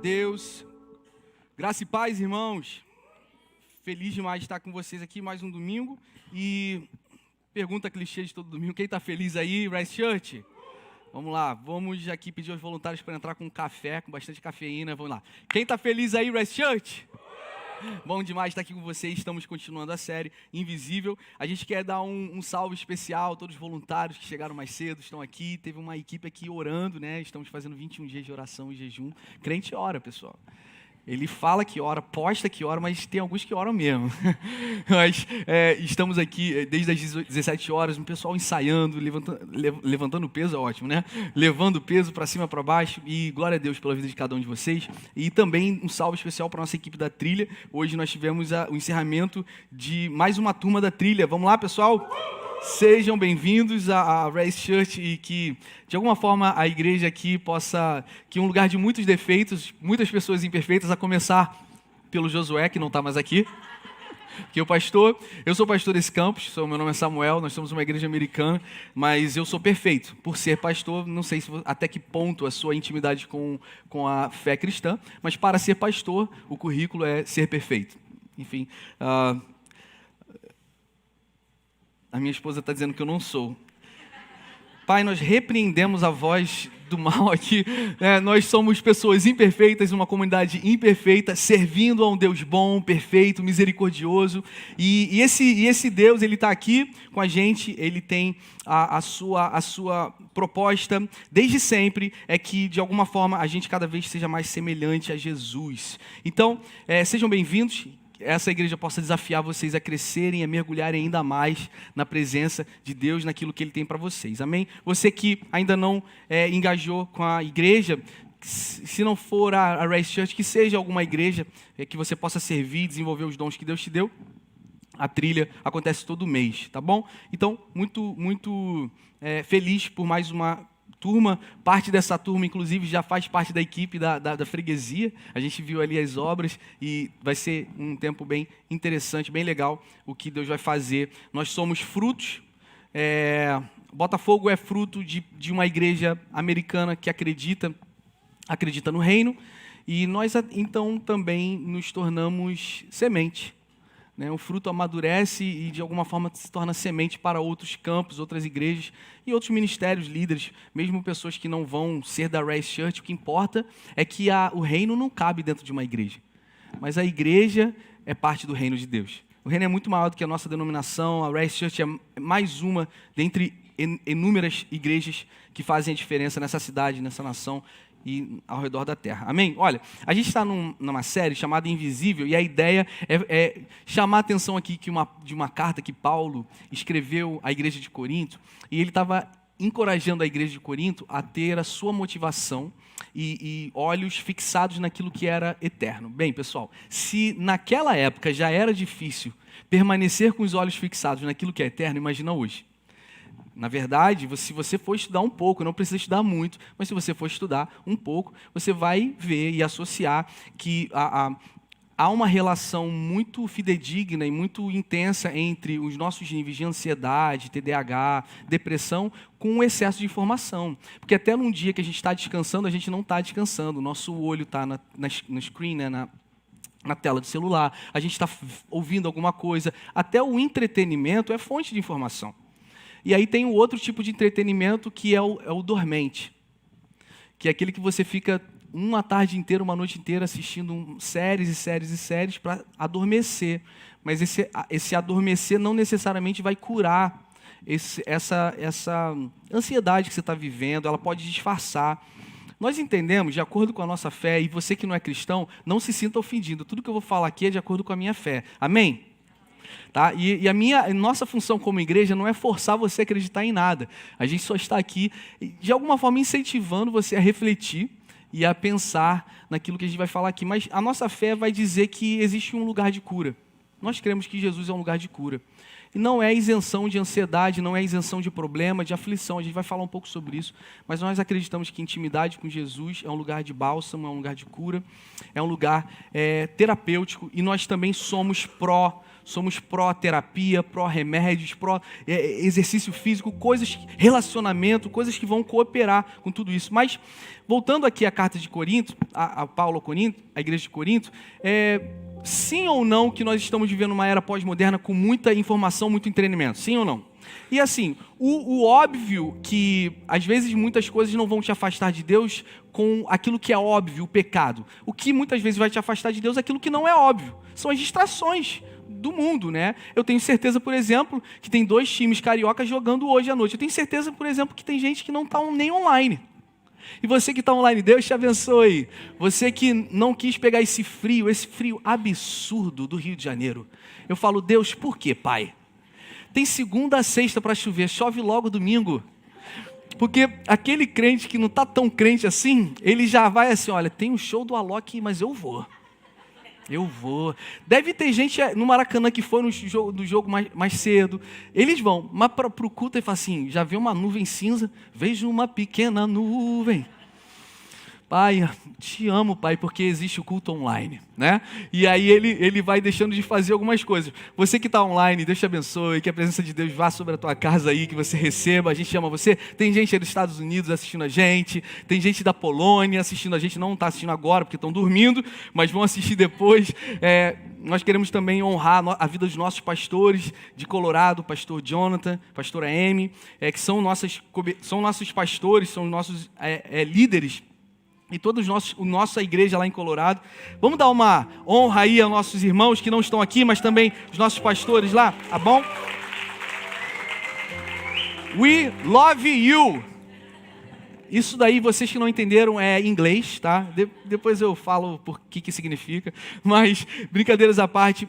Deus. Graça e paz, irmãos. Feliz demais de estar com vocês aqui mais um domingo. E pergunta clichê de todo domingo, quem está feliz aí, Rice Church? Vamos lá, vamos aqui pedir aos voluntários para entrar com um café, com bastante cafeína, vamos lá. Quem está feliz aí, Rice Church? Bom demais estar aqui com vocês, estamos continuando a série Invisível. A gente quer dar um salve especial a todos os voluntários que chegaram mais cedo, estão aqui. Teve uma equipe aqui orando, né? Estamos fazendo 21 dias de oração e jejum. Crente ora, pessoal. Ele fala que ora, posta que ora, mas tem alguns que oram mesmo. Mas estamos aqui desde as 17 horas, um pessoal ensaiando, levantando peso, é ótimo, né? Levando peso para cima, para baixo, e glória a Deus pela vida de cada um de vocês. E também um salve especial para a nossa equipe da trilha. Hoje nós tivemos o encerramento de mais uma turma da trilha. Vamos lá, pessoal? Sejam bem-vindos à Rice Church e que, de alguma forma, a igreja aqui possa, que um lugar de muitos defeitos, muitas pessoas imperfeitas, a começar pelo Josué, que não está mais aqui, que é o pastor. Eu sou pastor desse campus, meu nome é Samuel, nós somos uma igreja americana, mas eu sou perfeito. Por ser pastor, não sei até que ponto a sua intimidade com a fé cristã, mas para ser pastor, o currículo é ser perfeito. Enfim, a minha esposa está dizendo que eu não sou. Pai, nós repreendemos a voz do mal aqui. Nós somos pessoas imperfeitas, uma comunidade imperfeita, servindo a um Deus bom, perfeito, misericordioso. E esse Deus, Ele está aqui com a gente, Ele tem a sua proposta, desde sempre, é que, de alguma forma, a gente cada vez seja mais semelhante a Jesus. Então, sejam bem-vindos. Essa igreja possa desafiar vocês a crescerem, a mergulharem ainda mais na presença de Deus, naquilo que Ele tem para vocês. Amém? Você que ainda não engajou com a igreja, se não for a Rice Church, que seja alguma igreja que você possa servir, desenvolver os dons que Deus te deu. A trilha acontece todo mês, tá bom? Então, muito feliz por mais uma turma. Parte dessa turma, inclusive, já faz parte da equipe da freguesia. A gente viu ali as obras e vai ser um tempo bem interessante, bem legal o que Deus vai fazer. Nós somos frutos. Botafogo é fruto de uma igreja americana que acredita no reino, e nós então também nos tornamos semente. O fruto amadurece e, de alguma forma, se torna semente para outros campos, outras igrejas e outros ministérios, líderes, mesmo pessoas que não vão ser da Rice Church. O que importa é que o reino não cabe dentro de uma igreja, mas a igreja é parte do reino de Deus. O reino é muito maior do que a nossa denominação. A Rice Church é mais uma dentre inúmeras igrejas que fazem a diferença nessa cidade, nessa nação e ao redor da terra. Amém? Olha, a gente está numa série chamada Invisível, e a ideia é chamar a atenção aqui de uma carta que Paulo escreveu à igreja de Corinto, e ele estava encorajando a igreja de Corinto a ter a sua motivação e olhos fixados naquilo que era eterno. Bem, pessoal, se naquela época já era difícil permanecer com os olhos fixados naquilo que é eterno, imagina hoje. Na verdade, se você for estudar um pouco, não precisa estudar muito, mas se você for estudar um pouco, você vai ver e associar que há uma relação muito fidedigna e muito intensa entre os nossos níveis de ansiedade, TDAH, depressão, com o excesso de informação. Porque até num dia que a gente está descansando, a gente não está descansando. O nosso olho está na screen, na tela do celular, a gente está ouvindo alguma coisa. Até o entretenimento é fonte de informação. E aí tem o outro tipo de entretenimento, que é o dormente, que é aquele que você fica uma tarde inteira, uma noite inteira assistindo séries e séries e séries para adormecer. Mas esse adormecer não necessariamente vai curar essa ansiedade que você está vivendo, ela pode disfarçar. Nós entendemos, de acordo com a nossa fé, e você que não é cristão, não se sinta ofendido. Tudo que eu vou falar aqui é de acordo com a minha fé. Amém? Tá? E a nossa função como igreja não é forçar você a acreditar em nada. A gente só está aqui, de alguma forma, incentivando você a refletir e a pensar naquilo que a gente vai falar aqui. Mas a nossa fé vai dizer que existe um lugar de cura. Nós cremos que Jesus é um lugar de cura. E não é isenção de ansiedade, não é isenção de problema, de aflição. A gente vai falar um pouco sobre isso. Mas nós acreditamos que intimidade com Jesus é um lugar de bálsamo, é um lugar de cura, é um lugar terapêutico. E nós também somos somos pró-terapia, pró-remédios, pró-exercício físico, coisas, relacionamento, coisas que vão cooperar com tudo isso. Mas, voltando aqui à carta de Corinto, a Paulo a Corinto, a igreja de Corinto, sim ou não que nós estamos vivendo uma era pós-moderna com muita informação, muito entretenimento? Sim ou não? E assim, o óbvio que às vezes muitas coisas não vão te afastar de Deus com aquilo que é óbvio, o pecado. O que muitas vezes vai te afastar de Deus é aquilo que não é óbvio. São as distrações do mundo, né? Eu tenho certeza, por exemplo, que tem 2 times cariocas jogando hoje à noite. Eu tenho certeza, por exemplo, que tem gente que não está nem online. E você que está online, Deus te abençoe. Você que não quis pegar esse frio absurdo do Rio de Janeiro. Eu falo, Deus, por quê, Pai? Tem segunda a sexta para chover, chove logo domingo. Porque aquele crente que não está tão crente assim, ele já vai assim, olha, tem um show do Alok, mas eu vou. Eu vou. Deve ter gente no Maracanã que foi no jogo mais cedo. Eles vão, mas para o culto ele fala assim, já vê uma nuvem cinza? Vejo uma pequena nuvem. Pai, te amo, Pai, porque existe o culto online, né? E aí ele vai deixando de fazer algumas coisas. Você que está online, Deus te abençoe, que a presença de Deus vá sobre a tua casa aí, que você receba, a gente ama você. Tem gente aí dos Estados Unidos assistindo a gente, tem gente da Polônia assistindo a gente, não está assistindo agora porque estão dormindo, mas vão assistir depois. Nós queremos também honrar a vida dos nossos pastores de Colorado, pastor Jonathan, pastora Amy, que são nossos pastores, são nossos líderes, e todos nossa igreja lá em Colorado. Vamos dar uma honra aí aos nossos irmãos que não estão aqui, mas também os nossos pastores lá, tá bom? We love you. Isso daí, vocês que não entenderam, é inglês, tá? Depois eu falo por que significa. Mas, brincadeiras à parte,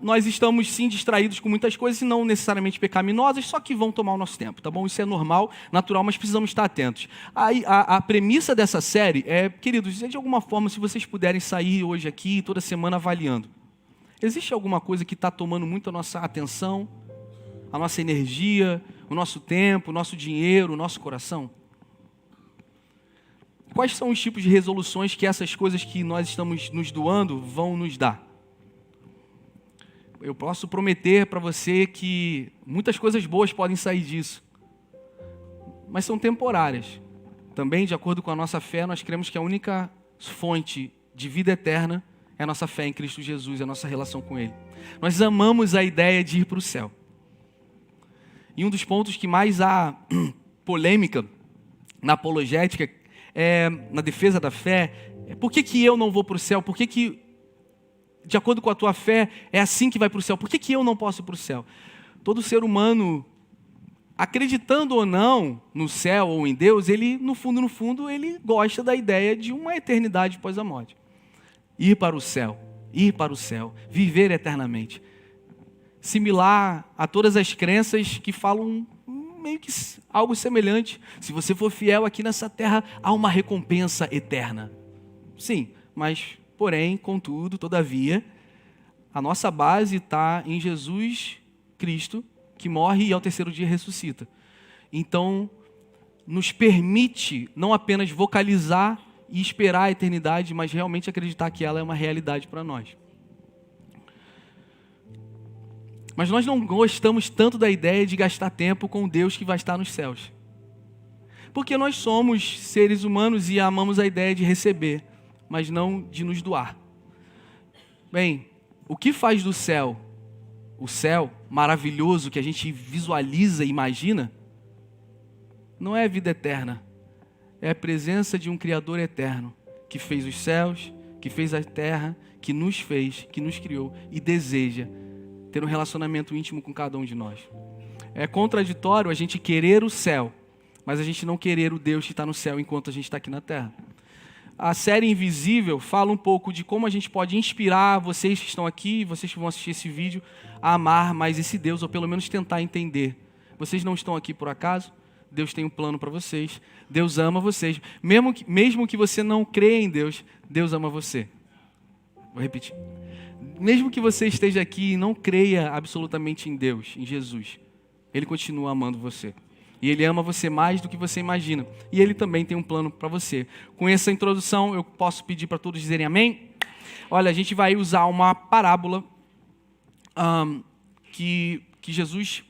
nós estamos sim distraídos com muitas coisas e não necessariamente pecaminosas, só que vão tomar o nosso tempo, tá bom? Isso é normal, natural, mas precisamos estar atentos. Aí, a premissa dessa série é, queridos, de alguma forma, se vocês puderem sair hoje aqui, toda semana avaliando. Existe alguma coisa que está tomando muito a nossa atenção, a nossa energia, o nosso tempo, o nosso dinheiro, o nosso coração? Quais são os tipos de resoluções que essas coisas que nós estamos nos doando vão nos dar? Eu posso prometer para você que muitas coisas boas podem sair disso, mas são temporárias. Também, de acordo com a nossa fé, nós cremos que a única fonte de vida eterna é a nossa fé em Cristo Jesus, é a nossa relação com Ele. Nós amamos a ideia de ir para o céu. E um dos pontos que mais há polêmica na apologética, na defesa da fé, por que eu não vou para o céu? Por que, de acordo com a tua fé, é assim que vai para o céu? Por que eu não posso ir para o céu? Todo ser humano, acreditando ou não no céu ou em Deus, ele, no fundo, ele gosta da ideia de uma eternidade após a morte. Ir para o céu, viver eternamente. Similar a todas as crenças que falam meio que algo semelhante. Se você for fiel aqui nessa terra, há uma recompensa eterna. Sim, mas, porém, contudo, todavia, a nossa base está em Jesus Cristo, que morre e ao terceiro dia ressuscita. Então, nos permite não apenas vocalizar e esperar a eternidade, mas realmente acreditar que ela é uma realidade para nós. Mas nós não gostamos tanto da ideia de gastar tempo com Deus que vai estar nos céus. Porque nós somos seres humanos e amamos a ideia de receber, mas não de nos doar. Bem, o que faz do céu, o céu maravilhoso que a gente visualiza e imagina, não é a vida eterna. É a presença de um Criador eterno, que fez os céus, que fez a terra, que nos fez, que nos criou e deseja ter um relacionamento íntimo com cada um de nós. É contraditório a gente querer o céu, mas a gente não querer o Deus que está no céu enquanto a gente está aqui na terra. A série Invisível fala um pouco de como a gente pode inspirar vocês que estão aqui, vocês que vão assistir esse vídeo, a amar mais esse Deus, ou pelo menos tentar entender. Vocês não estão aqui por acaso, Deus tem um plano para vocês, Deus ama vocês. Mesmo que você não creia em Deus, Deus ama você. Vou repetir. Mesmo que você esteja aqui e não creia absolutamente em Deus, em Jesus, Ele continua amando você. E Ele ama você mais do que você imagina. E Ele também tem um plano para você. Com essa introdução, eu posso pedir para todos dizerem amém? Olha, a gente vai usar uma parábola que Jesus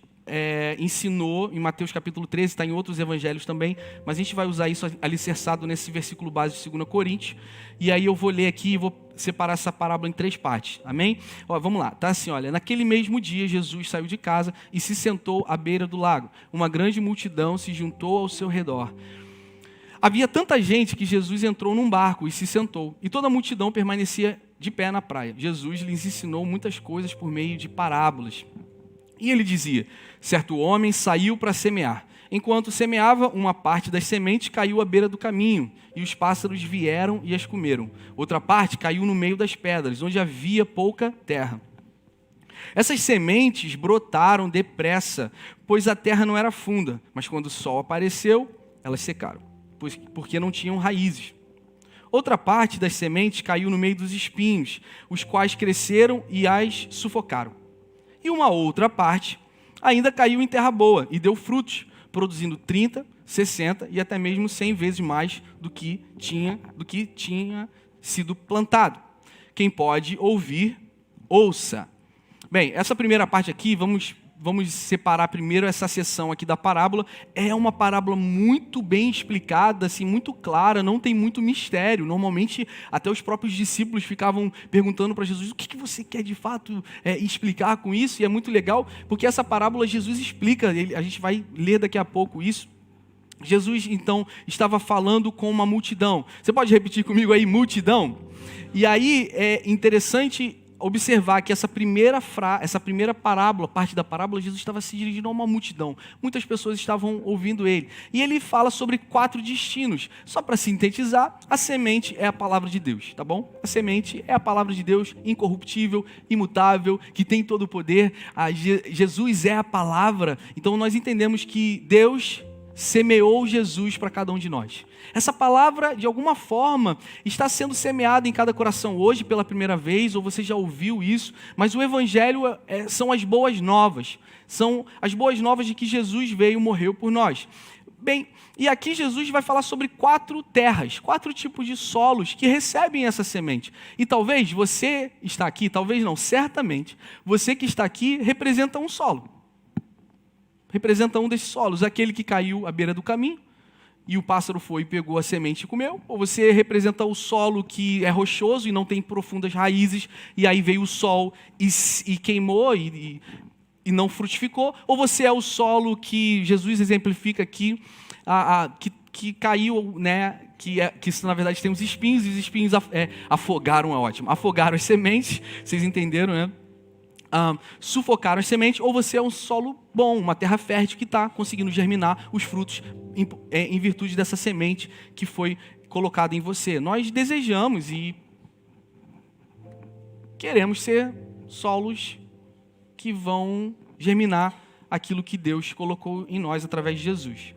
ensinou em Mateus capítulo 13, está em outros evangelhos também, mas a gente vai usar isso alicerçado nesse versículo base de 2 Coríntios, e aí eu vou ler aqui e vou separar essa parábola em 3 partes, amém? Vamos lá, tá assim, olha, naquele mesmo dia Jesus saiu de casa e se sentou à beira do lago. Uma grande multidão se juntou ao seu redor. Havia tanta gente que Jesus entrou num barco e se sentou, e toda a multidão permanecia de pé na praia. Jesus lhes ensinou muitas coisas por meio de parábolas. E ele dizia: certo homem saiu para semear. Enquanto semeava, uma parte das sementes caiu à beira do caminho, e os pássaros vieram e as comeram. Outra parte caiu no meio das pedras, onde havia pouca terra. Essas sementes brotaram depressa, pois a terra não era funda, mas quando o sol apareceu, elas secaram, porque não tinham raízes. Outra parte das sementes caiu no meio dos espinhos, os quais cresceram e as sufocaram. E uma outra parte ainda caiu em terra boa e deu frutos, produzindo 30, 60 e até mesmo 100 vezes mais do que tinha sido plantado. Quem pode ouvir, ouça. Bem, essa primeira parte aqui, vamos separar primeiro essa seção aqui da parábola. É uma parábola muito bem explicada, assim, muito clara, não tem muito mistério. Normalmente, até os próprios discípulos ficavam perguntando para Jesus: o que você quer de fato explicar com isso? E é muito legal, porque essa parábola Jesus explica, a gente vai ler daqui a pouco isso. Jesus, então, estava falando com uma multidão. Você pode repetir comigo aí, multidão? E aí, é interessante observar que essa primeira parábola, parte da parábola, Jesus estava se dirigindo a uma multidão. Muitas pessoas estavam ouvindo ele. E ele fala sobre 4 destinos. Só para sintetizar, a semente é a palavra de Deus, tá bom? A semente é a palavra de Deus, incorruptível, imutável, que tem todo o poder. Jesus é a palavra. Então nós entendemos que Deus semeou Jesus para cada um de nós. Essa palavra, de alguma forma, está sendo semeada em cada coração hoje pela primeira vez, ou você já ouviu isso, mas o Evangelho são as boas novas. São as boas novas de que Jesus veio e morreu por nós. Bem, e aqui Jesus vai falar sobre 4 terras, 4 tipos de solos que recebem essa semente. E talvez você está aqui, talvez não, certamente, você que está aqui representa um solo. Representa um desses solos, aquele que caiu à beira do caminho, e o pássaro foi e pegou a semente e comeu. Ou você representa o solo que é rochoso e não tem profundas raízes, e aí veio o sol e queimou e não frutificou. Ou você é o solo que Jesus exemplifica aqui, que caiu, né? Que na verdade tem os espinhos, e os espinhos afogaram, é ótimo. Afogaram as sementes, vocês entenderam, né? Sufocaram as sementes. Ou você é um solo bom, uma terra fértil que está conseguindo germinar os frutos em virtude dessa semente que foi colocada em você. Nós desejamos e queremos ser solos que vão germinar aquilo que Deus colocou em nós através de Jesus.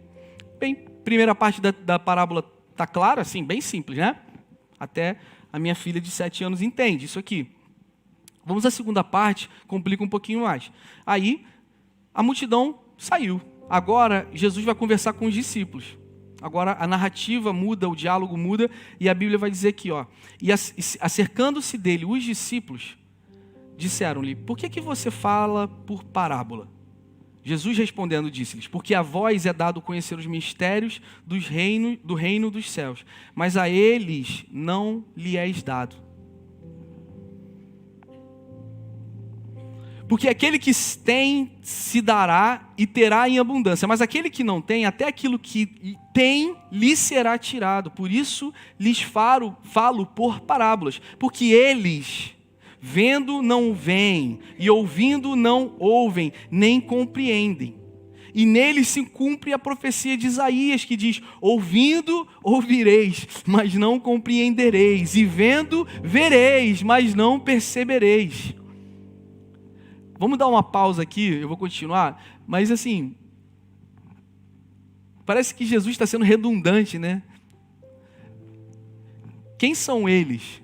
Bem, primeira parte da parábola está clara, assim, bem simples, né? Até a minha filha de 7 anos entende isso aqui. Vamos à segunda parte, complica um pouquinho mais. Aí, a multidão saiu. Agora, Jesus vai conversar com os discípulos. Agora, a narrativa muda, o diálogo muda, e a Bíblia vai dizer aqui, ó. E acercando-se dele, os discípulos disseram-lhe: por que você fala por parábola? Jesus respondendo disse-lhes: porque a vós é dado conhecer os mistérios do reino dos céus, mas a eles não lhe és dado. Porque aquele que tem, se dará e terá em abundância. Mas aquele que não tem, até aquilo que tem, lhe será tirado. Por isso lhes falo por parábolas. Porque eles, vendo, não veem, e ouvindo, não ouvem, nem compreendem. E neles se cumpre a profecia de Isaías, que diz: ouvindo, ouvireis, mas não compreendereis. E vendo, vereis, mas não percebereis. Vamos dar uma pausa aqui, eu vou continuar, mas assim, parece que Jesus está sendo redundante, né? Quem são eles?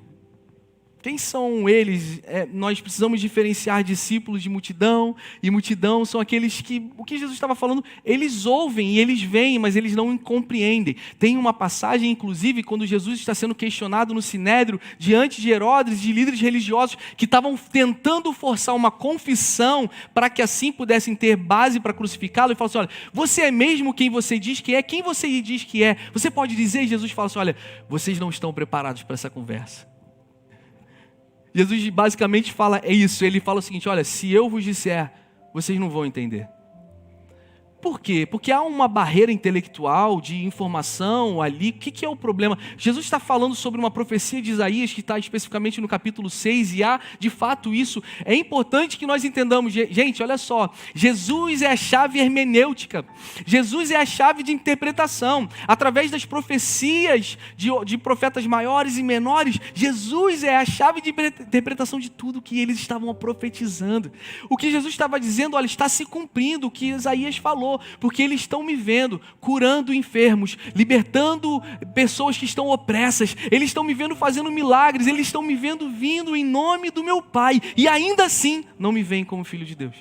Quem são eles? Nós precisamos diferenciar discípulos de multidão, e multidão são aqueles que, o que Jesus estava falando, eles ouvem e eles veem, mas eles não compreendem. Tem uma passagem, inclusive, quando Jesus está sendo questionado no Sinédrio, diante de Herodes, de líderes religiosos, que estavam tentando forçar uma confissão, para que assim pudessem ter base para crucificá-lo, e fala assim, olha, você é mesmo quem você diz que é? Quem você diz que é? Você pode dizer? E Jesus fala assim, olha, vocês não estão preparados para essa conversa. Jesus basicamente fala isso, ele fala o seguinte, olha, se eu vos disser, vocês não vão entender. Por quê? Porque há uma barreira intelectual de informação ali. O que é o problema? Jesus está falando sobre uma profecia de Isaías que está especificamente no capítulo 6 e há de fato isso. É importante que nós entendamos, gente, olha só, Jesus é a chave hermenêutica, Jesus é a chave de interpretação. Através das profecias de profetas maiores e menores, Jesus é a chave de interpretação de tudo que eles estavam profetizando. O que Jesus estava dizendo, olha, está se cumprindo o que Isaías falou. Porque eles estão me vendo curando enfermos, libertando pessoas que estão opressas, eles estão me vendo fazendo milagres, eles estão me vendo vindo em nome do meu Pai, e ainda assim não me veem como filho de Deus.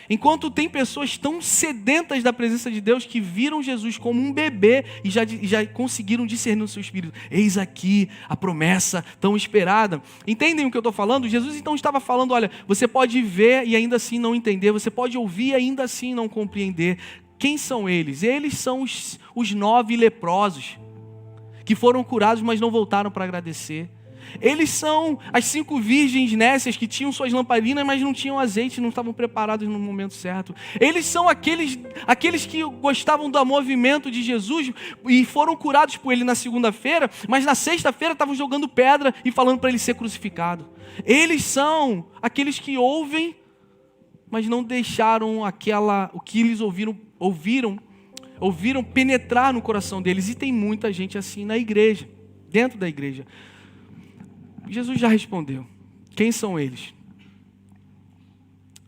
Enquanto tem pessoas tão sedentas da presença de Deus que viram Jesus como um bebê e já conseguiram discernir no seu espírito. Eis aqui a promessa tão esperada. Entendem o que eu estou falando? Jesus então estava falando, olha, você pode ver e ainda assim não entender, você pode ouvir e ainda assim não compreender. Quem são eles? Eles são os 9 leprosos que foram curados, mas não voltaram para agradecer. Eles são as 5 virgens nécias que tinham suas lamparinas, mas não tinham azeite, não estavam preparados no momento certo. Eles são aqueles que gostavam do movimento de Jesus e foram curados por ele na segunda-feira, mas na sexta-feira estavam jogando pedra e falando para ele ser crucificado. Eles são aqueles que ouvem, mas não deixaram o que eles ouviram penetrar no coração deles. E tem muita gente assim na igreja, dentro da igreja. Jesus já respondeu. Quem são eles?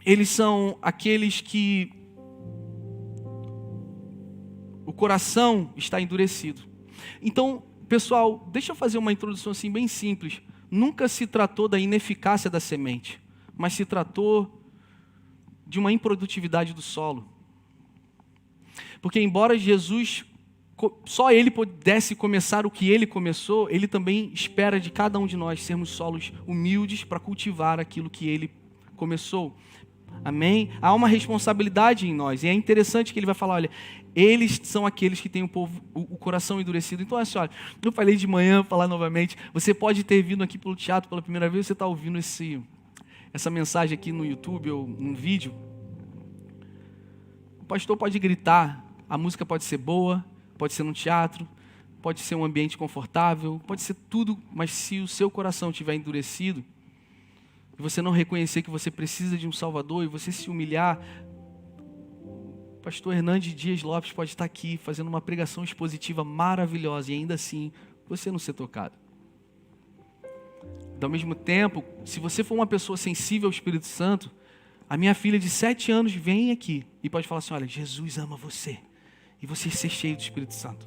Eles são aqueles que o coração está endurecido. Então, pessoal, deixa eu fazer uma introdução assim bem simples. Nunca se tratou da ineficácia da semente, mas se tratou de uma improdutividade do solo. Porque embora Jesus só ele pudesse começar o que ele começou, ele também espera de cada um de nós sermos solos humildes para cultivar aquilo que ele começou. Amém? Há uma responsabilidade em nós, e é interessante que ele vai falar, olha, eles são aqueles que têm o coração endurecido. Então, assim, olha, eu falei de manhã, vou falar novamente, você pode ter vindo aqui pelo teatro pela primeira vez, você está ouvindo essa mensagem aqui no YouTube ou num vídeo. O pastor pode gritar, a música pode ser boa, pode ser num teatro, pode ser um ambiente confortável, pode ser tudo, mas se o seu coração estiver endurecido, e você não reconhecer que você precisa de um Salvador, e você se humilhar, o pastor Hernandes Dias Lopes pode estar aqui, fazendo uma pregação expositiva maravilhosa, e ainda assim, você não ser tocado. Ao mesmo tempo, se você for uma pessoa sensível ao Espírito Santo, a minha filha de 7 anos vem aqui, e pode falar assim, olha, Jesus ama você, e você ser cheio do Espírito Santo.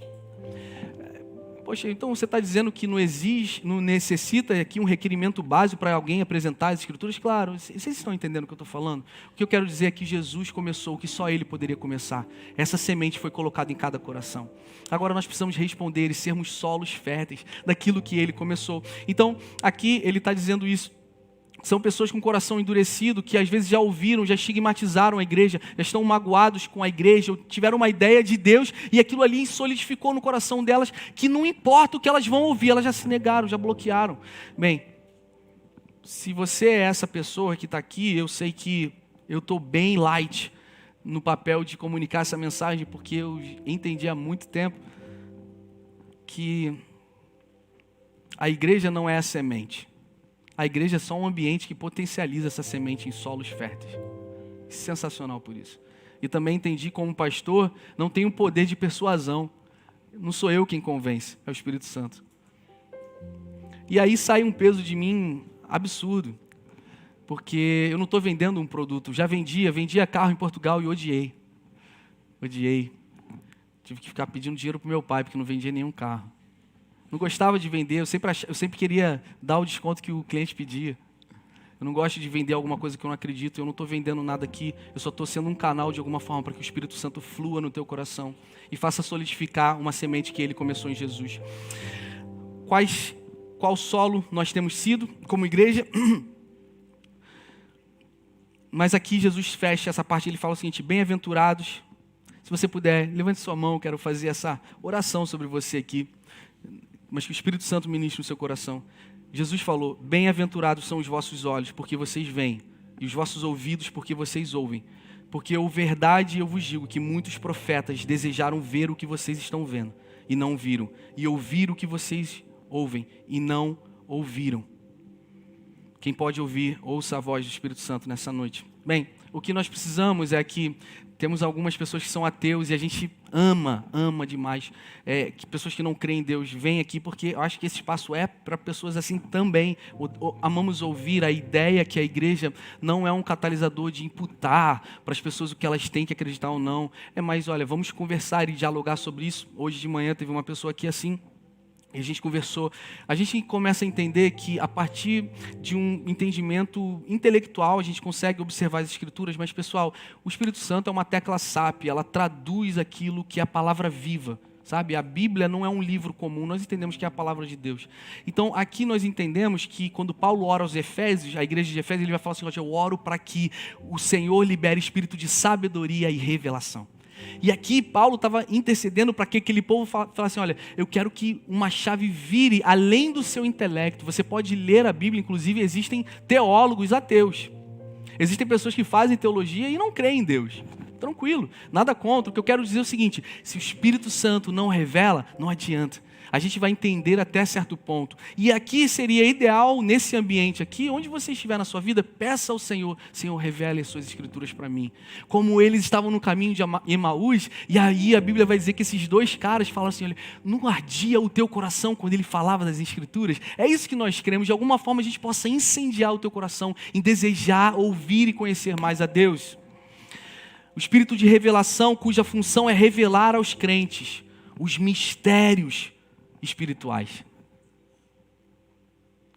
Poxa, então você está dizendo que não necessita aqui um requerimento básico para alguém apresentar as Escrituras? Claro, vocês estão entendendo o que eu estou falando? O que eu quero dizer é que Jesus começou o que só Ele poderia começar. Essa semente foi colocada em cada coração. Agora nós precisamos responder e sermos solos férteis daquilo que Ele começou. Então, aqui Ele está dizendo isso. São pessoas com o coração endurecido, que às vezes já ouviram, já estigmatizaram a igreja, já estão magoados com a igreja, tiveram uma ideia de Deus e aquilo ali solidificou no coração delas, que não importa o que elas vão ouvir, elas já se negaram, já bloquearam. Bem, se você é essa pessoa que está aqui, eu sei que eu estou bem light no papel de comunicar essa mensagem, porque eu entendi há muito tempo que a igreja não é a semente. A igreja é só um ambiente que potencializa essa semente em solos férteis. Sensacional por isso. E também entendi como pastor, não tenho poder de persuasão. Não sou eu quem convence, é o Espírito Santo. E aí sai um peso de mim absurdo. Porque eu não estou vendendo um produto. Já vendia carro em Portugal e odiei. Tive que ficar pedindo dinheiro para o meu pai, porque não vendia nenhum carro. Não gostava de vender, eu sempre queria dar o desconto que o cliente pedia. Eu não gosto de vender alguma coisa que eu não acredito, eu não estou vendendo nada aqui, eu só estou sendo um canal de alguma forma para que o Espírito Santo flua no teu coração e faça solidificar uma semente que ele começou em Jesus. Qual solo nós temos sido como igreja? Mas aqui Jesus fecha essa parte, ele fala o seguinte: bem-aventurados. Se você puder, levante sua mão, eu quero fazer essa oração sobre você aqui, mas que o Espírito Santo ministre no seu coração. Jesus falou: bem-aventurados são os vossos olhos, porque vocês veem, e os vossos ouvidos, porque vocês ouvem. Porque verdade eu vos digo que muitos profetas desejaram ver o que vocês estão vendo, e não viram, e ouvir o que vocês ouvem, e não ouviram. Quem pode ouvir, ouça a voz do Espírito Santo nessa noite. Bem, o que nós precisamos é que temos algumas pessoas que são ateus e a gente ama demais. Que pessoas que não creem em Deus vêm aqui porque eu acho que esse espaço é para pessoas assim também. Amamos ouvir a ideia que a igreja não é um catalisador de imputar para as pessoas o que elas têm que acreditar ou não. É mais, olha, vamos conversar e dialogar sobre isso. Hoje de manhã teve uma pessoa aqui assim, e a gente conversou, a gente começa a entender que a partir de um entendimento intelectual a gente consegue observar as escrituras, mas pessoal, o Espírito Santo é uma tecla SAP, ela traduz aquilo que é a palavra viva, sabe? A Bíblia não é um livro comum, nós entendemos que é a palavra de Deus. Então aqui nós entendemos que quando Paulo ora aos Efésios, a igreja de Efésios, ele vai falar assim: eu oro para que o Senhor libere espírito de sabedoria e revelação. E aqui Paulo estava intercedendo para que aquele povo falasse: olha, eu quero que uma chave vire além do seu intelecto. Você pode ler a Bíblia, inclusive existem teólogos ateus. Existem pessoas que fazem teologia e não creem em Deus. Tranquilo, nada contra. O que eu quero dizer é o seguinte: se o Espírito Santo não revela, não adianta. A gente vai entender até certo ponto. E aqui seria ideal, nesse ambiente aqui, onde você estiver na sua vida, peça ao Senhor: Senhor, revele as suas escrituras para mim. Como eles estavam no caminho de Emaús, e aí a Bíblia vai dizer que esses dois caras falaram assim: olha, não ardia o teu coração quando ele falava das escrituras? É isso que nós queremos, de alguma forma a gente possa incendiar o teu coração em desejar ouvir e conhecer mais a Deus. O espírito de revelação, cuja função é revelar aos crentes os mistérios espirituais.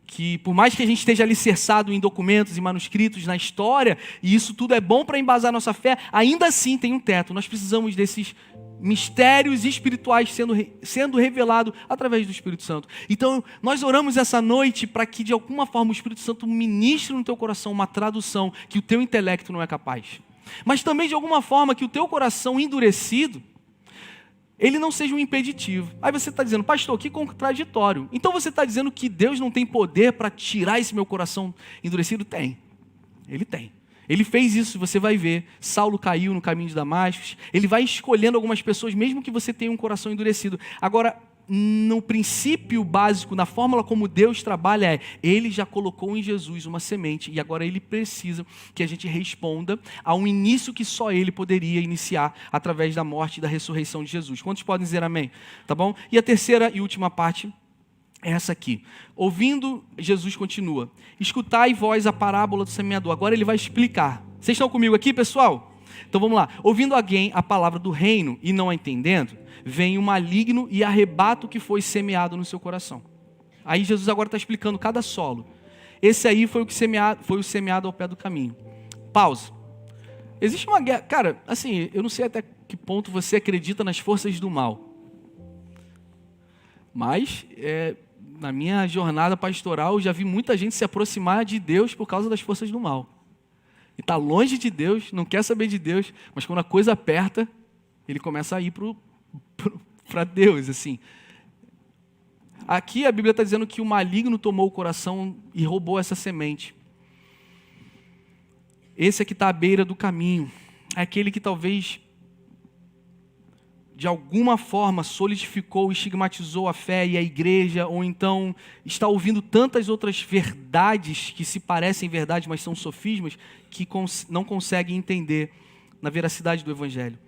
Que por mais que a gente esteja alicerçado em documentos e manuscritos, na história, e isso tudo é bom para embasar nossa fé, ainda assim tem um teto. Nós precisamos desses mistérios espirituais sendo revelado através do Espírito Santo. Então, nós oramos essa noite para que de alguma forma o Espírito Santo ministre no teu coração uma tradução que o teu intelecto não é capaz. Mas também de alguma forma que o teu coração endurecido, ele não seja um impeditivo. Aí você está dizendo: pastor, que contraditório. Então você está dizendo que Deus não tem poder para tirar esse meu coração endurecido? Tem. Ele tem. Ele fez isso, você vai ver. Saulo caiu no caminho de Damasco. Ele vai escolhendo algumas pessoas, mesmo que você tenha um coração endurecido. Agora, no princípio básico, na fórmula como Deus trabalha, ele já colocou em Jesus uma semente, e agora ele precisa que a gente responda a um início que só ele poderia iniciar através da morte e da ressurreição de Jesus. Quantos podem dizer amém? Tá bom? E a terceira e última parte é essa aqui. Ouvindo, Jesus continua: escutai vós a parábola do semeador. Agora ele vai explicar. Vocês estão comigo aqui, pessoal? Então vamos lá. Ouvindo alguém a palavra do reino e não a entendendo, vem o maligno e arrebata o que foi semeado no seu coração. Aí Jesus agora está explicando cada solo. Esse aí foi o semeado ao pé do caminho. Pausa. Existe uma guerra. Cara, assim, eu não sei até que ponto você acredita nas forças do mal. Mas, na minha jornada pastoral, eu já vi muita gente se aproximar de Deus por causa das forças do mal. E está longe de Deus, não quer saber de Deus, mas quando a coisa aperta, ele começa a ir para Deus, assim. Aqui a Bíblia está dizendo que o maligno tomou o coração e roubou essa semente. Esse aqui está à beira do caminho. É aquele que talvez, de alguma forma, solidificou, estigmatizou a fé e a igreja, ou então está ouvindo tantas outras verdades que se parecem verdade, mas são sofismas, que não consegue entender na veracidade do Evangelho.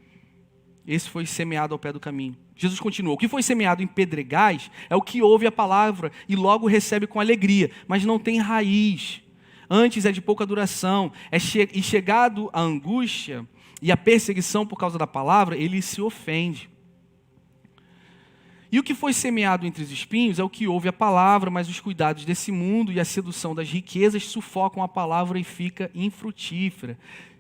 Esse foi semeado ao pé do caminho. Jesus continuou: o que foi semeado em pedregais é o que ouve a palavra e logo recebe com alegria, mas não tem raiz. Antes é de pouca duração, e chegado a angústia e a perseguição por causa da palavra, ele se ofende. E o que foi semeado entre os espinhos é o que ouve a palavra, mas os cuidados desse mundo e a sedução das riquezas sufocam a palavra e fica infrutífera.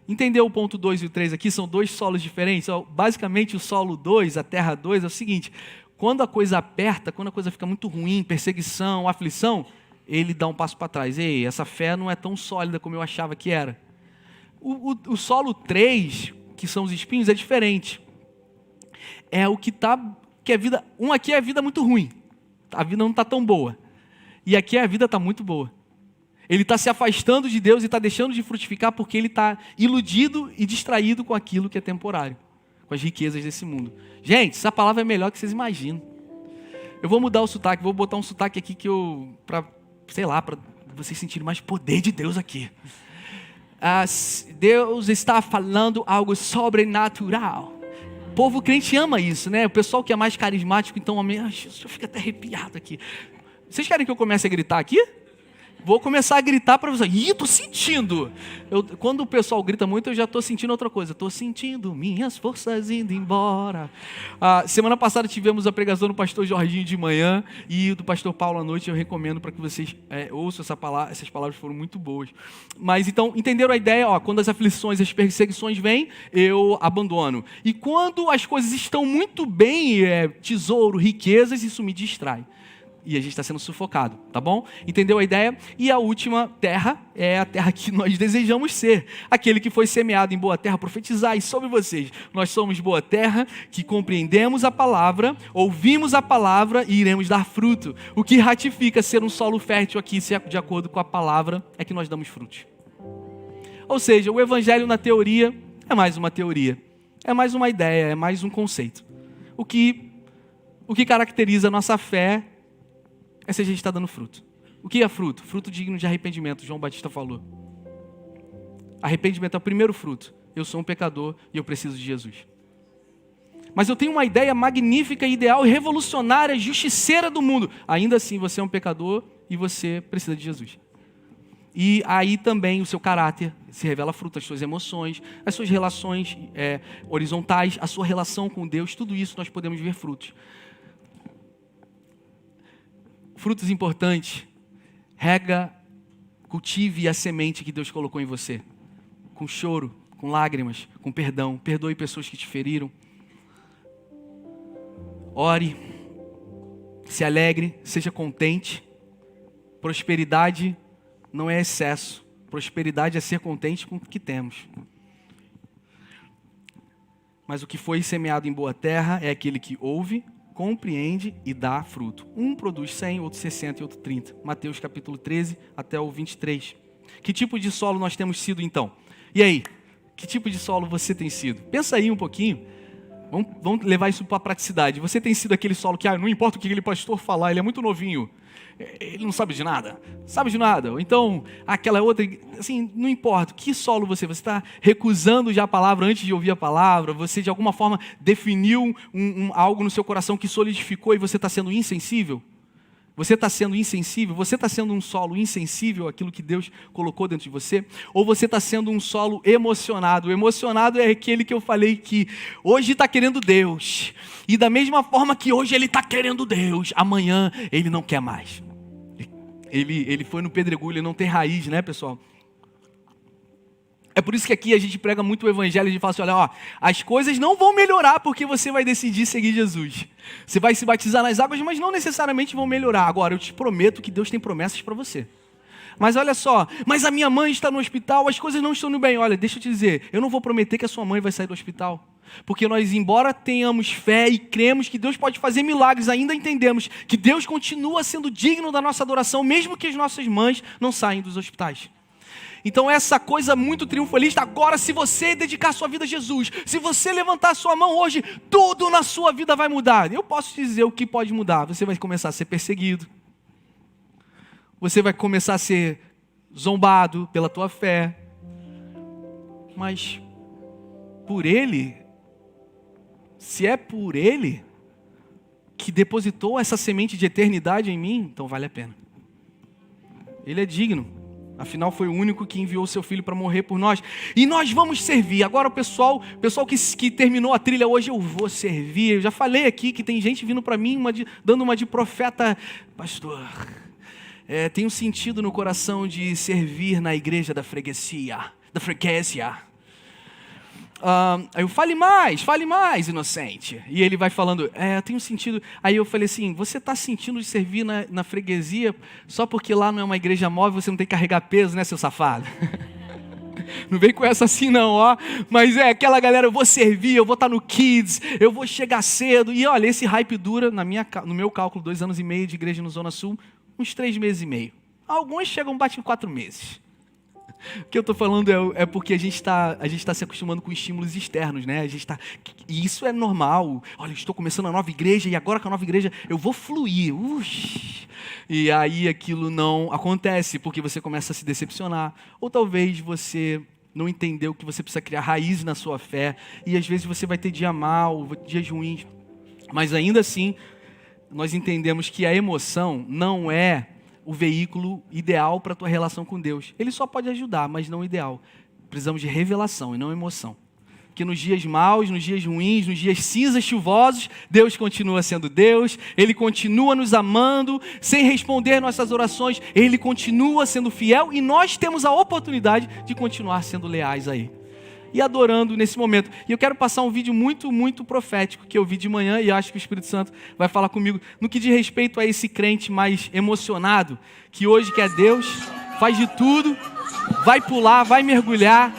Entendeu o ponto 2 e o 3 aqui? São dois solos diferentes. Basicamente, o solo 2, a terra 2, é o seguinte: quando a coisa aperta, quando a coisa fica muito ruim, perseguição, aflição, ele dá um passo para trás. Ei, essa fé não é tão sólida como eu achava que era. O solo 3, que são os espinhos, é diferente. É o que está... que é vida, aqui é a vida muito ruim, a vida não está tão boa, e aqui a vida está muito boa. Ele está se afastando de Deus e está deixando de frutificar porque ele está iludido e distraído com aquilo que é temporário, com as riquezas desse mundo. Gente, essa palavra é melhor que vocês imaginam. Eu vou mudar o sotaque, vou botar um sotaque aqui para vocês sentirem mais poder de Deus aqui. Deus está falando algo sobrenatural. O povo crente ama isso, né? O pessoal que é mais carismático, então, eu fico até arrepiado aqui. Vocês querem que eu comece a gritar aqui? Vou começar a gritar para vocês. Ih, estou sentindo. Quando o pessoal grita muito, eu já estou sentindo outra coisa. Estou sentindo minhas forças indo embora. Semana passada tivemos a pregação do pastor Jorginho de manhã e do pastor Paulo à noite. Eu recomendo para que vocês ouçam essas palavras, foram muito boas. Mas então, entenderam a ideia? Quando as aflições, as perseguições vêm, eu abandono. E quando as coisas estão muito bem, tesouro, riquezas, isso me distrai. E a gente está sendo sufocado, tá bom? Entendeu a ideia? E a última terra é a terra que nós desejamos ser. Aquele que foi semeado em boa terra, profetizai sobre vocês. Nós somos boa terra, que compreendemos a palavra, ouvimos a palavra e iremos dar fruto. O que ratifica ser um solo fértil aqui, de acordo com a palavra, é que nós damos frutos. Ou seja, o evangelho na teoria é mais uma teoria. É mais uma ideia, é mais um conceito. O que caracteriza a nossa fé é se a gente está dando fruto. O que é fruto? Fruto digno de arrependimento, João Batista falou. Arrependimento é o primeiro fruto. Eu sou um pecador e eu preciso de Jesus. Mas eu tenho uma ideia magnífica, ideal, revolucionária, justiceira do mundo. Ainda assim, você é um pecador e você precisa de Jesus. E aí também o seu caráter se revela fruto, as suas emoções, as suas relações horizontais, a sua relação com Deus, tudo isso nós podemos ver frutos. Frutos importantes, rega, cultive a semente que Deus colocou em você. Com choro, com lágrimas, com perdão. Perdoe pessoas que te feriram. Ore, se alegre, seja contente. Prosperidade não é excesso. Prosperidade é ser contente com o que temos. Mas o que foi semeado em boa terra é aquele que ouve, compreende e dá fruto. Um produz 100, outro 60 e outro 30. Mateus capítulo 13 até o 23. Que tipo de solo nós temos sido então? E aí? Que tipo de solo você tem sido? Pensa aí um pouquinho. Vamos levar isso para a praticidade. Você tem sido aquele solo que não importa o que aquele pastor falar, ele é muito novinho. Ele não sabe de nada. Sabe de nada. Ou então, aquela outra, assim, não importa. Que solo você está recusando já a palavra antes de ouvir a palavra? Você de alguma forma definiu algo no seu coração que solidificou e você está sendo insensível? Você está sendo insensível? Você está sendo um solo insensível àquilo que Deus colocou dentro de você? Ou você está sendo um solo emocionado? O emocionado é aquele que eu falei que hoje está querendo Deus. E da mesma forma que hoje ele está querendo Deus, amanhã ele não quer mais. Ele foi no pedregulho, ele não tem raiz, né, pessoal? É por isso que aqui a gente prega muito o evangelho, a gente fala assim, olha, as coisas não vão melhorar porque você vai decidir seguir Jesus. Você vai se batizar nas águas, mas não necessariamente vão melhorar. Agora, eu te prometo que Deus tem promessas para você. Mas olha só, mas a minha mãe está no hospital, as coisas não estão indo bem. Olha, deixa eu te dizer, eu não vou prometer que a sua mãe vai sair do hospital. Porque nós, embora tenhamos fé e cremos que Deus pode fazer milagres, ainda entendemos que Deus continua sendo digno da nossa adoração, mesmo que as nossas mães não saiam dos hospitais. Então essa coisa muito triunfalista, agora se você dedicar sua vida a Jesus, se você levantar sua mão hoje, tudo na sua vida vai mudar. Eu posso te dizer o que pode mudar. Você vai começar a ser perseguido. Você vai começar a ser zombado pela tua fé. Mas por Ele, se é por Ele que depositou essa semente de eternidade em mim, então vale a pena. Ele é digno. Afinal, foi o único que enviou seu filho para morrer por nós. E nós vamos servir. Agora, o pessoal que terminou a trilha hoje, eu vou servir. Eu já falei aqui que tem gente vindo para mim, dando uma de profeta. Pastor, tem um sentido no coração de servir na igreja da freguesia. Aí eu, fale mais, inocente. E ele vai falando, tem um sentido. Aí eu falei assim, você está sentindo de servir na freguesia só porque lá não é uma igreja móvel, você não tem que carregar peso, né, seu safado? Não vem com essa assim não, ó. Mas aquela galera, eu vou servir, eu vou estar no Kids, eu vou chegar cedo. E olha, esse hype dura, no meu cálculo, 2 anos e meio de igreja no Zona Sul, uns 3 meses e meio. Alguns chegam, batem 4 meses. O que eu estou falando é porque a gente está se acostumando com estímulos externos, né? E isso é normal. Olha, estou começando a nova igreja e agora com a nova igreja eu vou fluir. E aí aquilo não acontece porque você começa a se decepcionar. Ou talvez você não entendeu que você precisa criar raiz na sua fé. E às vezes você vai ter dia mal, dias ruins. Mas ainda assim, nós entendemos que a emoção não é o veículo ideal para a tua relação com Deus. Ele só pode ajudar, mas não o ideal. Precisamos de revelação e não emoção. Porque nos dias maus, nos dias ruins, nos dias cinzas, chuvosos, Deus continua sendo Deus, Ele continua nos amando, sem responder nossas orações, Ele continua sendo fiel e nós temos a oportunidade de continuar sendo leais a Ele. E adorando nesse momento. E eu quero passar um vídeo muito, muito profético que eu vi de manhã e acho que o Espírito Santo vai falar comigo no que diz respeito a esse crente mais emocionado, que hoje quer Deus, faz de tudo, vai pular, vai mergulhar,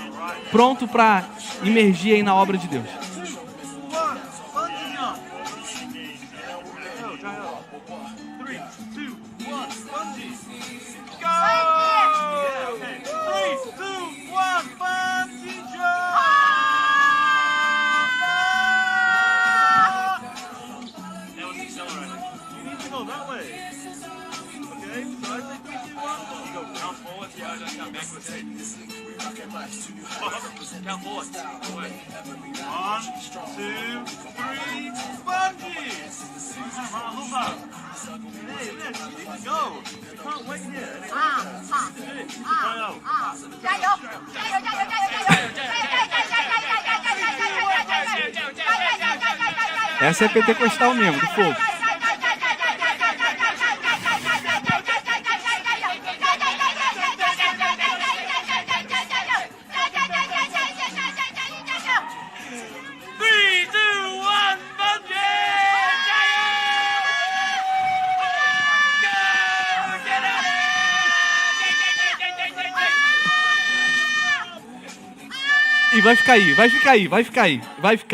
pronto para imergir aí na obra de Deus. Count forward. 1, 2, 3, bungee! Move up. Hey, Liz, you need to go. You can't wait here. Essa é pentecostal mesmo, do fogo. E vai ficar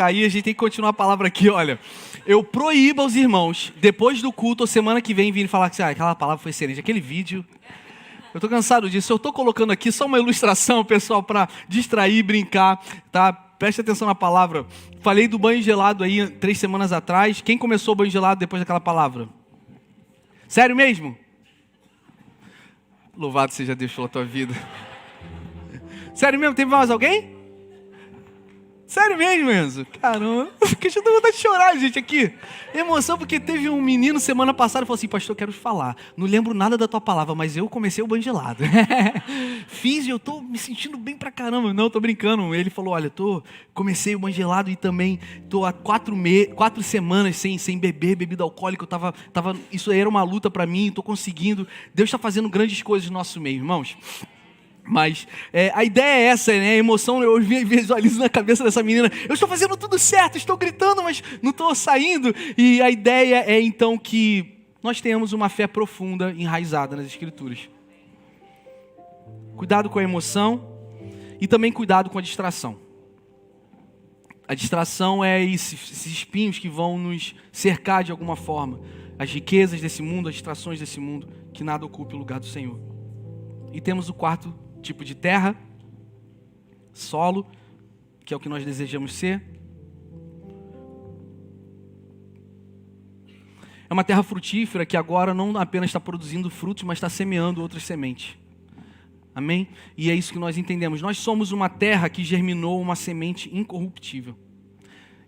aí, a gente tem que continuar a palavra aqui, olha. Eu proíbo aos irmãos, depois do culto ou semana que vem, virem falar que aquela palavra foi excelente, aquele vídeo. Eu tô cansado disso, eu tô colocando aqui só uma ilustração, pessoal, para distrair, brincar, tá? Preste atenção na palavra. Falei do banho gelado aí 3 semanas atrás. Quem começou o banho gelado depois daquela palavra? Sério mesmo? Louvado seja Deus pela tua vida. Sério mesmo? Teve mais alguém? Sério mesmo, Enzo? Caramba, fiquei com vontade de chorar, gente, aqui. Emoção, porque teve um menino semana passada e falou assim, pastor, eu quero te falar. Não lembro nada da tua palavra, mas eu comecei o banho gelado. Fiz e eu tô me sentindo bem pra caramba. Não, tô brincando. Ele falou, olha, comecei o banho gelado e também tô há 4 semanas sem beber bebida alcoólica. Isso aí era uma luta pra mim, tô conseguindo. Deus está fazendo grandes coisas no nosso meio, irmãos. Mas a ideia é essa, né? A emoção, eu visualizo na cabeça dessa menina, eu estou fazendo tudo certo, estou gritando, mas não estou saindo. E a ideia é então que nós tenhamos uma fé profunda, enraizada nas Escrituras. Cuidado com a emoção e também cuidado com a distração. A distração é esses espinhos que vão nos cercar de alguma forma. As riquezas desse mundo, as distrações desse mundo, que nada ocupe o lugar do Senhor. E temos o quarto tipo de terra, solo, que é o que nós desejamos ser. É uma terra frutífera que agora não apenas está produzindo frutos, mas está semeando outras sementes. Amém? E é isso que nós entendemos. Nós somos uma terra que germinou uma semente incorruptível.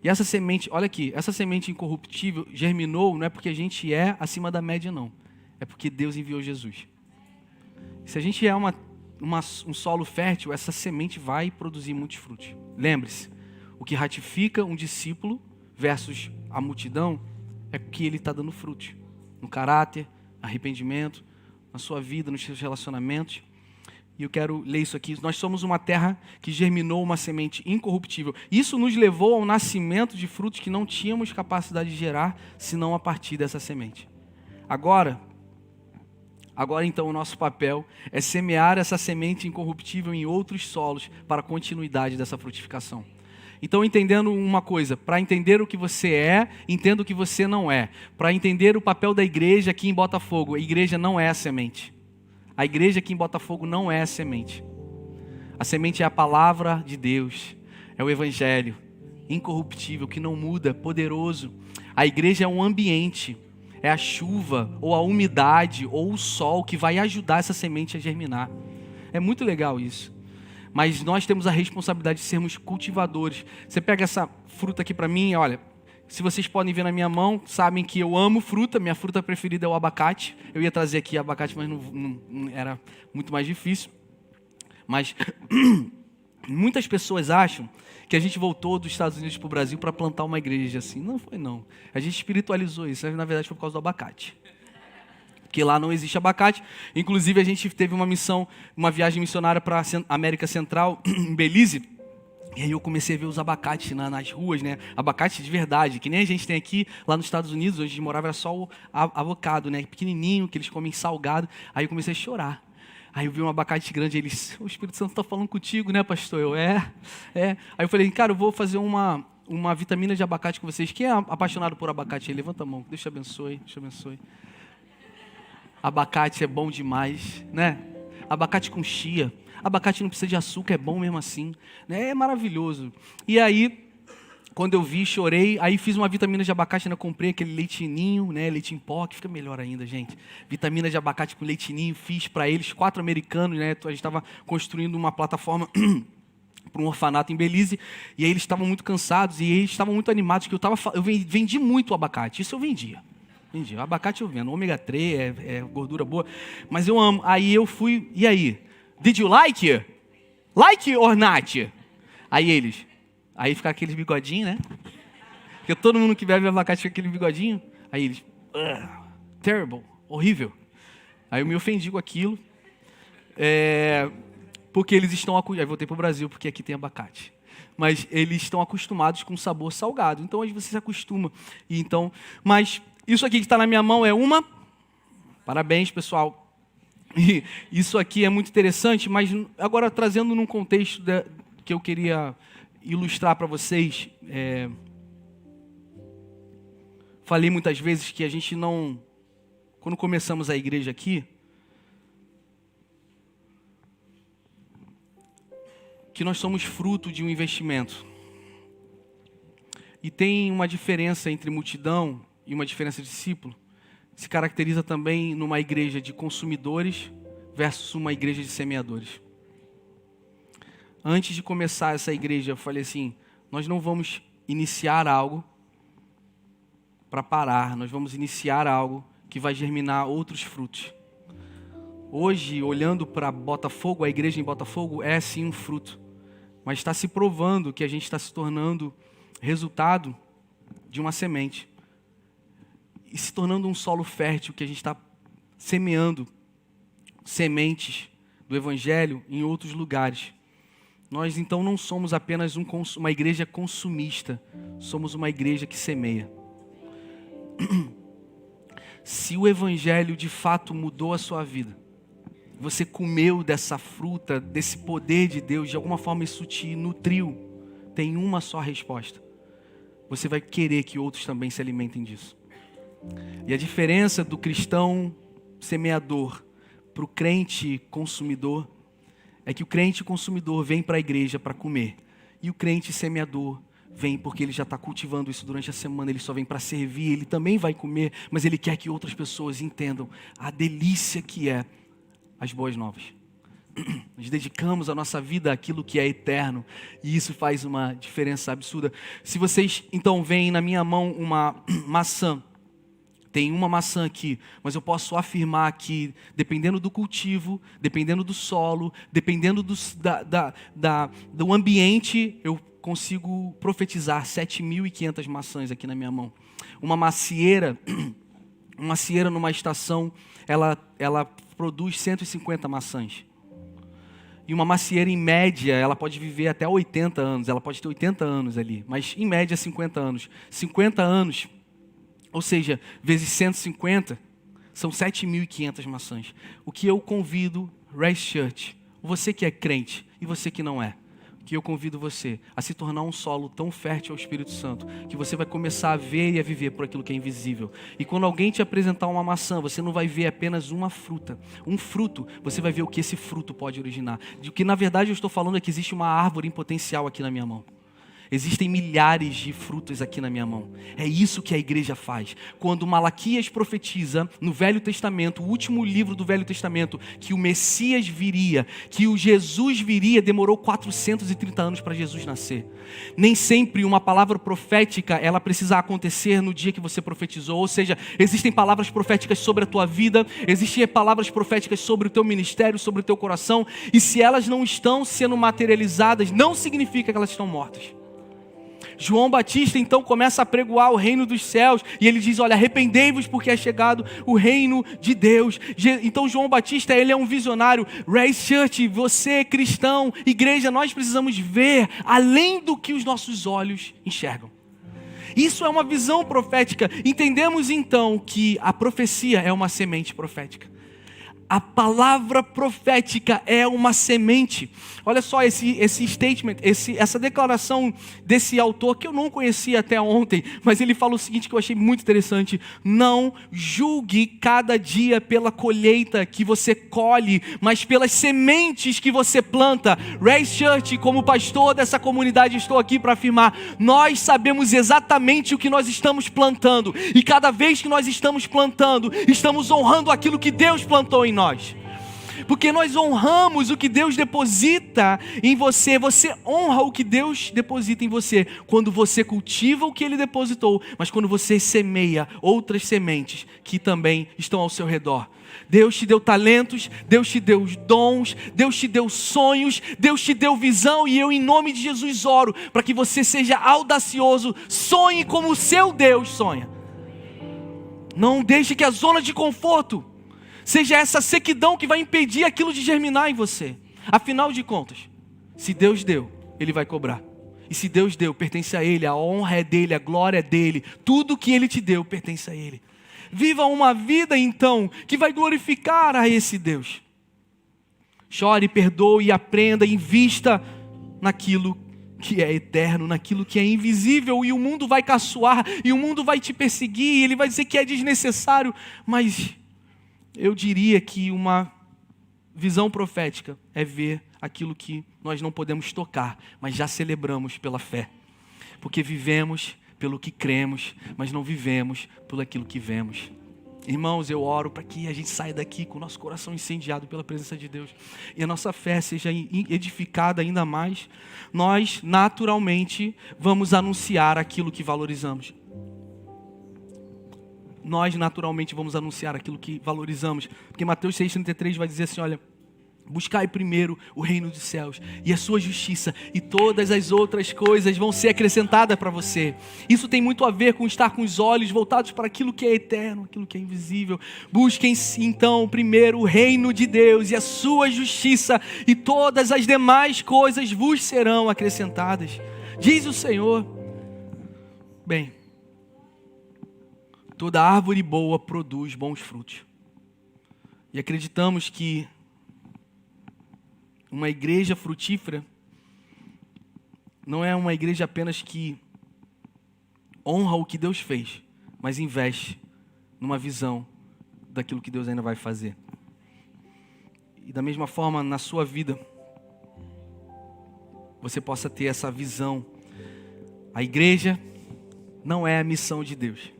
E essa semente, olha aqui, essa semente incorruptível germinou não é porque a gente é acima da média, não. É porque Deus enviou Jesus. Se a gente é uma um solo fértil, essa semente vai produzir muitos frutos. Lembre-se, o que ratifica um discípulo versus a multidão é que ele está dando frutos. No caráter, arrependimento, na sua vida, nos seus relacionamentos. E eu quero ler isso aqui. Nós somos uma terra que germinou uma semente incorruptível. Isso nos levou ao nascimento de frutos que não tínhamos capacidade de gerar, senão a partir dessa semente. Agora então o nosso papel é semear essa semente incorruptível em outros solos para a continuidade dessa frutificação. Então, entendendo uma coisa, para entender o que você é, entenda o que você não é. Para entender o papel da igreja aqui em Botafogo, a igreja não é a semente. A igreja aqui em Botafogo não é a semente. A semente é a palavra de Deus, é o evangelho, incorruptível, que não muda, poderoso. A igreja é um ambiente, é a chuva, ou a umidade, ou o sol que vai ajudar essa semente a germinar. É muito legal isso. Mas nós temos a responsabilidade de sermos cultivadores. Você pega essa fruta aqui para mim, olha, se vocês podem ver na minha mão, sabem que eu amo fruta, minha fruta preferida é o abacate. Eu ia trazer aqui abacate, mas não era muito mais difícil. Mas muitas pessoas acham que a gente voltou dos Estados Unidos para o Brasil para plantar uma igreja assim. Não foi não. A gente espiritualizou isso, na verdade foi por causa do abacate. Porque lá não existe abacate. Inclusive a gente teve uma missão, uma viagem missionária para a América Central, em Belize. E aí eu comecei a ver os abacates nas ruas, né? Abacate de verdade, que nem a gente tem aqui, lá nos Estados Unidos, onde a gente morava, era só o avocado, né? Pequenininho, que eles comem salgado. Aí eu comecei a chorar. Aí eu vi um abacate grande, eles, o Espírito Santo está falando contigo, né, pastor? Eu, é. Aí eu falei, cara, eu vou fazer uma vitamina de abacate com vocês. Quem é apaixonado por abacate aí? Levanta a mão, Deus te abençoe, Deus te abençoe. Abacate é bom demais, né? Abacate com chia. Abacate não precisa de açúcar, é bom mesmo assim. Né? É maravilhoso. E aí, quando eu vi, chorei. Aí fiz uma vitamina de abacate, né? Comprei aquele leitinho, né? Leite em pó, que fica melhor ainda, gente. Vitamina de abacate com leitinho, fiz para eles, 4 americanos, né? A gente estava construindo uma plataforma para um orfanato em Belize. E aí eles estavam muito cansados e eles estavam muito animados, que eu vendi muito o abacate. Isso eu vendia. O abacate eu vendo, ômega 3, é gordura boa, mas eu amo. Aí eu fui, e aí? Did you like? Like or not? Aí fica aqueles bigodinhos, né? Porque todo mundo que bebe abacate fica aquele bigodinho. Aí eles, terrible, horrível. Aí eu me ofendi com aquilo, porque eles estão, aí voltei para o Brasil, porque aqui tem abacate. Mas eles estão acostumados com sabor salgado, então aí você se acostuma. E então, mas isso aqui que está na minha mão é uma... Parabéns, pessoal. E isso aqui é muito interessante, mas agora trazendo num contexto que eu queria ilustrar para vocês. Falei muitas vezes que a gente não... Quando começamos a igreja aqui, que nós somos fruto de um investimento. E tem uma diferença entre multidão e uma diferença de discípulo. Se caracteriza também numa igreja de consumidores versus uma igreja de semeadores. Antes de começar essa igreja, eu falei assim, nós não vamos iniciar algo para parar, nós vamos iniciar algo que vai germinar outros frutos. Hoje, olhando para Botafogo, a igreja em Botafogo é sim um fruto, mas está se provando que a gente está se tornando resultado de uma semente. E se tornando um solo fértil que a gente está semeando sementes do Evangelho em outros lugares. Nós então não somos apenas uma igreja consumista, somos uma igreja que semeia. Se o Evangelho de fato mudou a sua vida, você comeu dessa fruta, desse poder de Deus, de alguma forma isso te nutriu, tem uma só resposta. Você vai querer que outros também se alimentem disso. E a diferença do cristão semeador para o crente consumidor é que o crente consumidor vem para a igreja para comer. E o crente semeador vem porque ele já está cultivando isso durante a semana, ele só vem para servir, ele também vai comer, mas ele quer que outras pessoas entendam a delícia que é as boas novas. Nós dedicamos a nossa vida àquilo que é eterno, e isso faz uma diferença absurda. Se vocês então veem na minha mão uma maçã, tem uma maçã aqui, mas eu posso afirmar que, dependendo do cultivo, dependendo do solo, dependendo do ambiente, eu consigo profetizar 7.500 maçãs aqui na minha mão. Uma macieira numa estação, ela produz 150 maçãs. E uma macieira, em média, ela pode viver até 80 anos, ela pode ter 80 anos ali, mas em média 50 anos. 50 anos, ou seja, vezes 150, são 7.500 maçãs. O que eu convido, Race Church, você que é crente e você que não é, que eu convido você a se tornar um solo tão fértil ao Espírito Santo, que você vai começar a ver e a viver por aquilo que é invisível. E quando alguém te apresentar uma maçã, você não vai ver apenas uma fruta, um fruto, você vai ver o que esse fruto pode originar. De que na verdade eu estou falando é que existe uma árvore em potencial aqui na minha mão. Existem milhares de frutos aqui na minha mão. É isso que a igreja faz. Quando Malaquias profetiza no Velho Testamento, o último livro do Velho Testamento, que o Messias viria, que o Jesus viria, demorou 430 anos para Jesus nascer. Nem sempre uma palavra profética, ela precisa acontecer no dia que você profetizou. Ou seja, existem palavras proféticas sobre a tua vida, existem palavras proféticas sobre o teu ministério, sobre o teu coração, e se elas não estão sendo materializadas, não significa que elas estão mortas. João Batista então começa a pregoar o reino dos céus, e ele diz, olha, arrependei-vos porque é chegado o reino de Deus. Então João Batista, ele é um visionário. Race Church, você cristão, igreja, nós precisamos ver além do que os nossos olhos enxergam. Isso é uma visão profética. Entendemos então que a profecia é uma semente profética. A palavra profética é uma semente. Olha só esse statement, essa declaração desse autor que eu não conhecia até ontem, mas ele fala o seguinte que eu achei muito interessante: não julgue cada dia pela colheita que você colhe, mas pelas sementes que você planta. Race Church, como pastor dessa comunidade, estou aqui para afirmar, nós sabemos exatamente o que nós estamos plantando, e cada vez que nós estamos plantando, estamos honrando aquilo que Deus plantou em nós. Porque nós honramos o que Deus deposita em você. Você honra o que Deus deposita em você quando você cultiva o que Ele depositou, mas quando você semeia outras sementes que também estão ao seu redor. Deus te deu talentos, Deus te deu dons, Deus te deu sonhos, Deus te deu visão, e eu em nome de Jesus oro para que você seja audacioso, sonhe como o seu Deus sonha. Não deixe que a zona de conforto seja essa sequidão que vai impedir aquilo de germinar em você. Afinal de contas, se Deus deu, Ele vai cobrar. E se Deus deu, pertence a Ele, a honra é dEle, a glória é dEle. Tudo que Ele te deu pertence a Ele. Viva uma vida então que vai glorificar a esse Deus. Chore, perdoe, aprenda, invista naquilo que é eterno, naquilo que é invisível, e o mundo vai caçoar, e o mundo vai te perseguir, e ele vai dizer que é desnecessário, mas eu diria que uma visão profética é ver aquilo que nós não podemos tocar, mas já celebramos pela fé. Porque vivemos pelo que cremos, mas não vivemos por aquilo que vemos. Irmãos, eu oro para que a gente saia daqui com o nosso coração incendiado pela presença de Deus, e a nossa fé seja edificada ainda mais. Nós, naturalmente, vamos anunciar aquilo que valorizamos. Nós naturalmente vamos anunciar aquilo que valorizamos. Porque Mateus 6,33 vai dizer assim, olha, buscai primeiro o reino dos céus e a sua justiça, e todas as outras coisas vão ser acrescentadas para você. Isso tem muito a ver com estar com os olhos voltados para aquilo que é eterno, aquilo que é invisível. Busquem então primeiro o reino de Deus e a sua justiça, e todas as demais coisas vos serão acrescentadas, diz o Senhor. Bem, toda árvore boa produz bons frutos. E acreditamos que uma igreja frutífera não é uma igreja apenas que honra o que Deus fez, mas investe numa visão daquilo que Deus ainda vai fazer. E da mesma forma, na sua vida, você possa ter essa visão. A igreja não é a missão de Deus.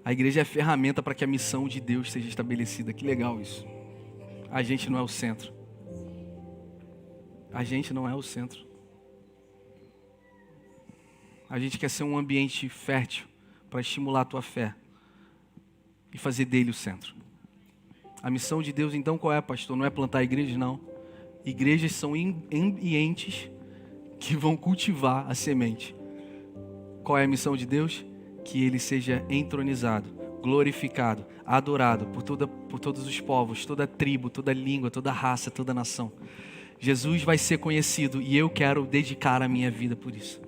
A igreja é ferramenta para que a missão de Deus seja estabelecida. Que legal isso. A gente não é o centro. A gente não é o centro. A gente quer ser um ambiente fértil para estimular a tua fé e fazer dele o centro. A missão de Deus, então, qual é, pastor? Não é plantar igrejas, não. Igrejas são ambientes que vão cultivar a semente. Qual é a missão de Deus? Que ele seja entronizado, glorificado, adorado por todos os povos, toda tribo, toda língua, toda raça, toda nação. Jesus vai ser conhecido e eu quero dedicar a minha vida por isso.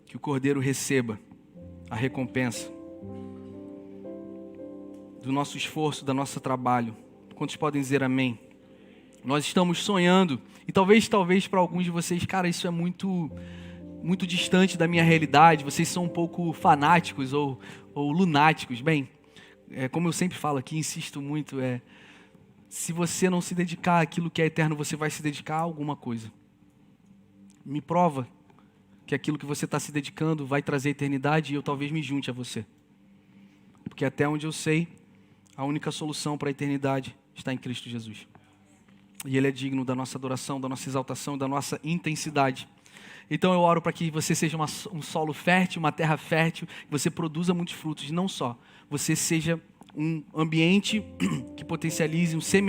Que o Cordeiro receba a recompensa do nosso esforço, do nosso trabalho. Quantos podem dizer amém? Nós estamos sonhando, e talvez para alguns de vocês, cara, isso é muito distante da minha realidade, vocês são um pouco fanáticos ou lunáticos. Bem, como eu sempre falo aqui, insisto muito, se você não se dedicar àquilo que é eterno, você vai se dedicar a alguma coisa. Me prova que aquilo que você está se dedicando vai trazer eternidade e eu talvez me junte a você. Porque até onde eu sei, a única solução para a eternidade está em Cristo Jesus. E Ele é digno da nossa adoração, da nossa exaltação, da nossa intensidade. Então eu oro para que você seja um solo fértil, uma terra fértil, que você produza muitos frutos. Não só, você seja um ambiente que potencialize um semeador